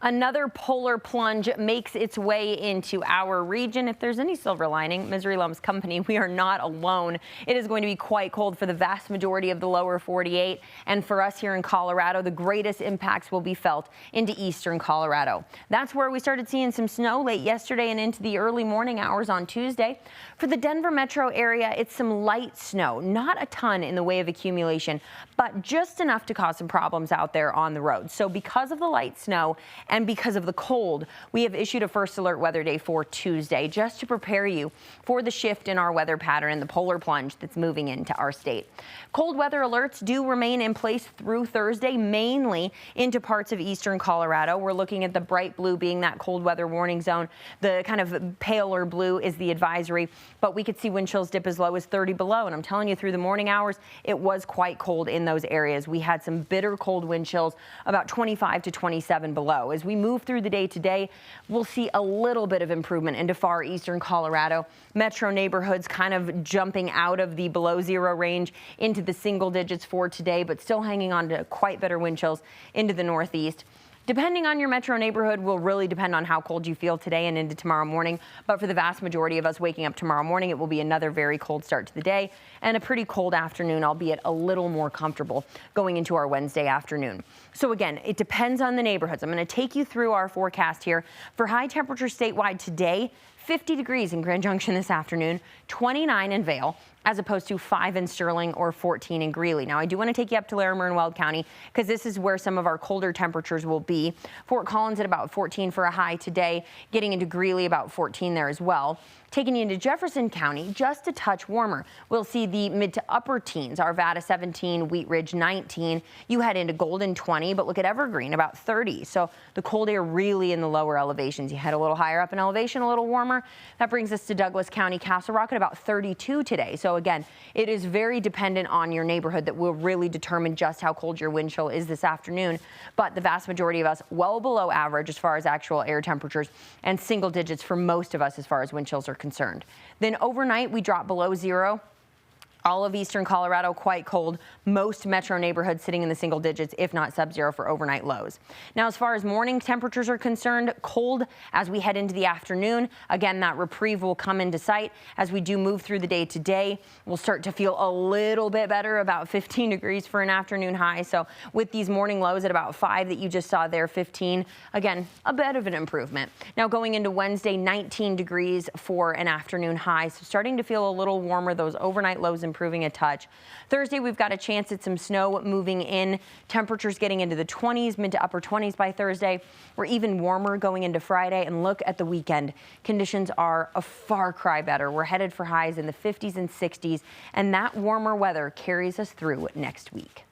Another polar plunge makes its way into our region. If there's any silver lining, Misery Loves company, we are not alone. It is going to be quite cold for the vast majority of the lower 48. And for us here in Colorado, the greatest impacts will be felt into eastern Colorado. That's where we started seeing some snow late yesterday and into the early morning hours on Tuesday. For the Denver metro area, it's some light snow, not a ton in the way of accumulation, but just enough to cause some problems out there on the road. So because of the light snow and because of the cold, we have issued a first alert weather day for Tuesday just to prepare you for the shift in our weather pattern and the polar plunge that's moving into our state. Cold weather alerts do remain in place through Thursday, mainly into parts of eastern Colorado. We're looking at the bright blue being that cold weather warning zone. The kind of paler blue is the advisory, but we could see wind chills dip as low as 30 below. And I'm telling you, through the morning hours, it was quite cold in those areas. We had some bitter cold wind chills, about 25 to 27 below. As we move through the day today, we'll see a little bit of improvement into far eastern Colorado. Metro neighborhoods kind of jumping out of the below zero range into the single digits for today, but still hanging on to quite bitter wind chills into the northeast. Depending on your metro neighborhood will really depend on how cold you feel today and into tomorrow morning. But for the vast majority of us waking up tomorrow morning, it will be another very cold start to the day and a pretty cold afternoon, albeit a little more comfortable going into our Wednesday afternoon. So again, it depends on the neighborhoods. I'm going to take you through our forecast here for high temperatures statewide today. 50 degrees in Grand Junction this afternoon, 29 in Vail, as opposed to 5 in Sterling or 14 in Greeley. Now, I do want to take you up to Larimer and Weld County because this is where some of our colder temperatures will be. Fort Collins at about 14 for a high today, getting into Greeley about 14 there as well. Taking you into Jefferson County, just a touch warmer. We'll see the mid to upper teens, Arvada 17, Wheat Ridge 19. You head into Golden 20, but look at Evergreen, about 30. So the cold air really in the lower elevations. You head a little higher up in elevation, a little warmer. That brings us to Douglas County, Castle Rock at about 32 today. So again, it is very dependent on your neighborhood that will really determine just how cold your wind chill is this afternoon. But the vast majority of us well below average as far as actual air temperatures and single digits for most of us as far as wind chills are concerned. Then overnight we drop below zero. All of eastern Colorado quite cold. Most metro neighborhoods sitting in the single digits, if not sub-zero for overnight lows. Now, as far as morning temperatures are concerned, cold as we head into the afternoon. Again, that reprieve will come into sight as we do move through the day today. We'll start to feel a little bit better, about 15 degrees for an afternoon high. So with these morning lows at about 5 that you just saw there, 15, again, a bit of an improvement. Now going into Wednesday, 19 degrees for an afternoon high. So starting to feel a little warmer. Those overnight lows improving a touch. Thursday, we've got a chance at some snow moving in. Temperatures getting into the 20s, mid to upper 20s by Thursday. We're even warmer going into Friday. And look at the weekend. Conditions are a far cry better. We're headed for highs in the 50s and 60s. And that warmer weather carries us through next week.